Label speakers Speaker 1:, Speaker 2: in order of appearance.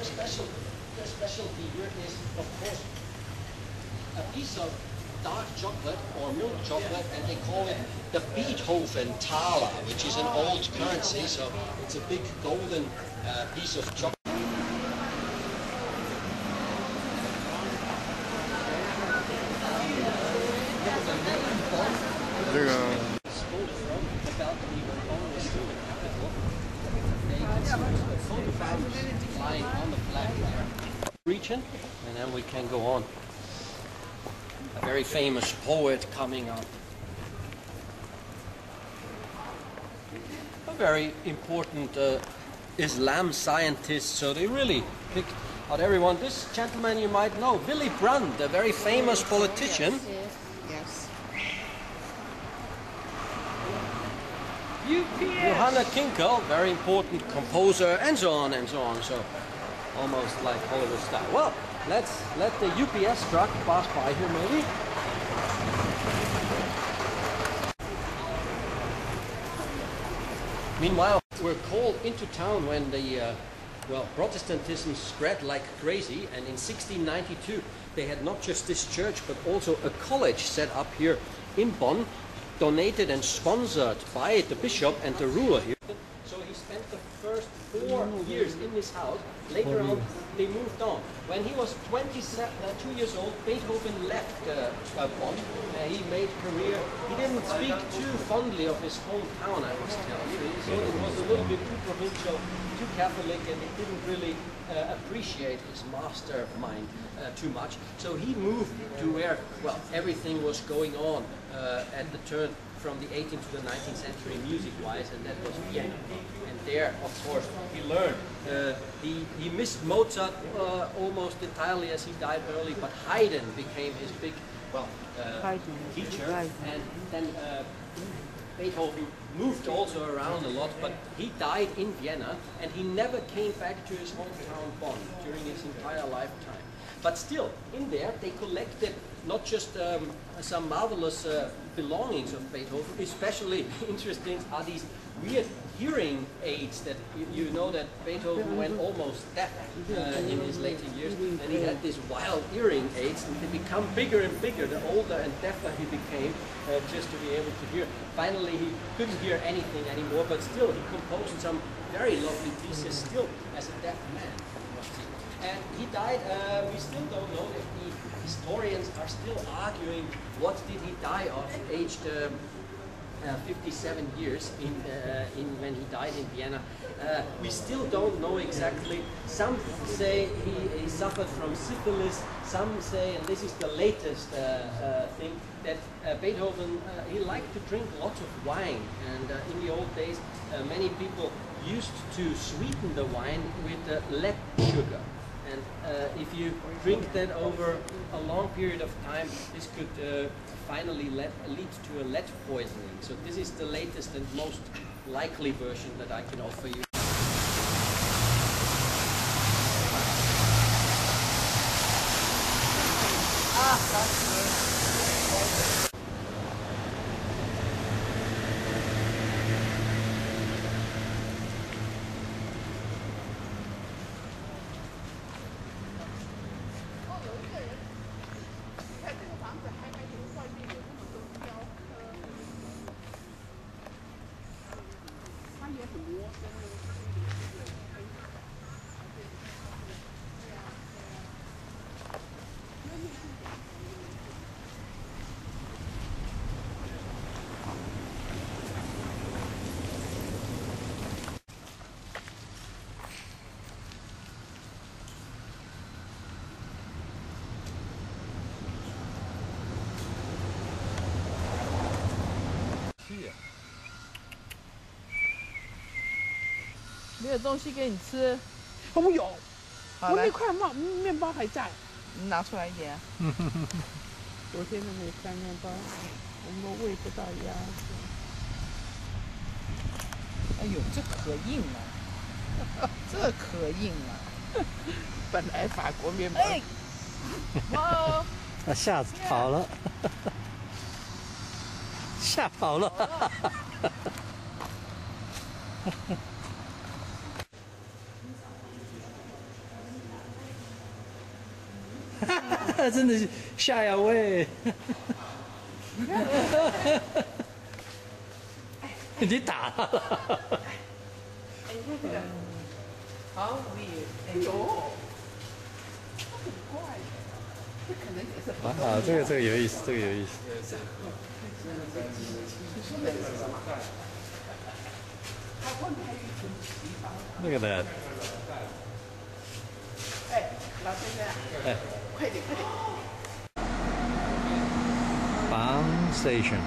Speaker 1: the specialty here is, of course, a piece of dark chocolate or milk chocolate, and they call it the Beethoven Thaler, which is an old currency, so it's a big golden piece of chocolate. From the balcony when Bonn was still the capital, they can see the photographs lying on the flag there. Region, and then we can go on. A very famous poet coming up. A very important Islam scientist, so they really picked out everyone. This gentleman you might know, Willy Brandt, a very famous politician.
Speaker 2: Yes.
Speaker 1: Johanna Kinkel, very important composer, and so on and so on. So almost like Hollywood style. Well, let's let the UPS truck pass by here maybe. Meanwhile, we're called into town when the Protestantism spread like crazy, and in 1692 they had not just this church but also a college set up here in Bonn, donated and sponsored by the bishop and the ruler here. So he spent the first 4 years in this house. Later on, they moved on. When he was 2 years old, Beethoven left Bonn. He made career. He didn't speak too fondly of his hometown, I must tell you. He thought it was a little bit too provincial, too Catholic, and he didn't really appreciate his mastermind too much. So he moved to where, well, everything was going on at the turn from the 18th to the 19th century music-wise, and that was Vienna. And there, of course, he learned. He missed Mozart almost entirely as he died early, but Haydn became his big, teacher. And then Beethoven moved also around a lot, but he died in Vienna, and he never came back to his hometown Bonn during his entire lifetime. But still, in there, they collected not just some marvelous belongings of Beethoven. Especially interesting are these weird hearing aids that you know that Beethoven went almost deaf in his later years, and he had these wild hearing aids, and they become bigger and bigger the older and deafer he became, just to be able to hear. Finally, he couldn't hear anything anymore, but still he composed some very lovely pieces still as a deaf man. And he died, we still don't know if the historians are still arguing what did he die of, aged 57 years when he died in Vienna. We still don't know exactly. Some say he suffered from syphilis, some say, and this is the latest thing, that Beethoven, he liked to drink lots of wine, and in the old days many people used to sweeten the wine with lead sugar. And if you drink that over a long period of time, this could finally lead to a lead poisoning. So this is the latest and most likely version that I can offer you.
Speaker 2: 没有东西给你吃。
Speaker 3: 我有，
Speaker 2: 好来，
Speaker 3: 我那块面包还在。
Speaker 2: 你拿出来一点。
Speaker 3: 昨天的那块面包，我们喂不到鸭子。
Speaker 2: 哎呦，这可硬了，这可硬了。
Speaker 3: 本来法国面包。
Speaker 2: 哎，哇！
Speaker 4: 他吓跑了，吓跑了。真的是下呀喂！你打他了！
Speaker 3: 哎，你看这个，好无语，哎呦，很怪的，这可能也是。
Speaker 4: 啊，这个有意思，这个有意思。那个的，
Speaker 3: 哎，老先生，
Speaker 4: 哎
Speaker 3: 快点快点。
Speaker 4: Bonn Station。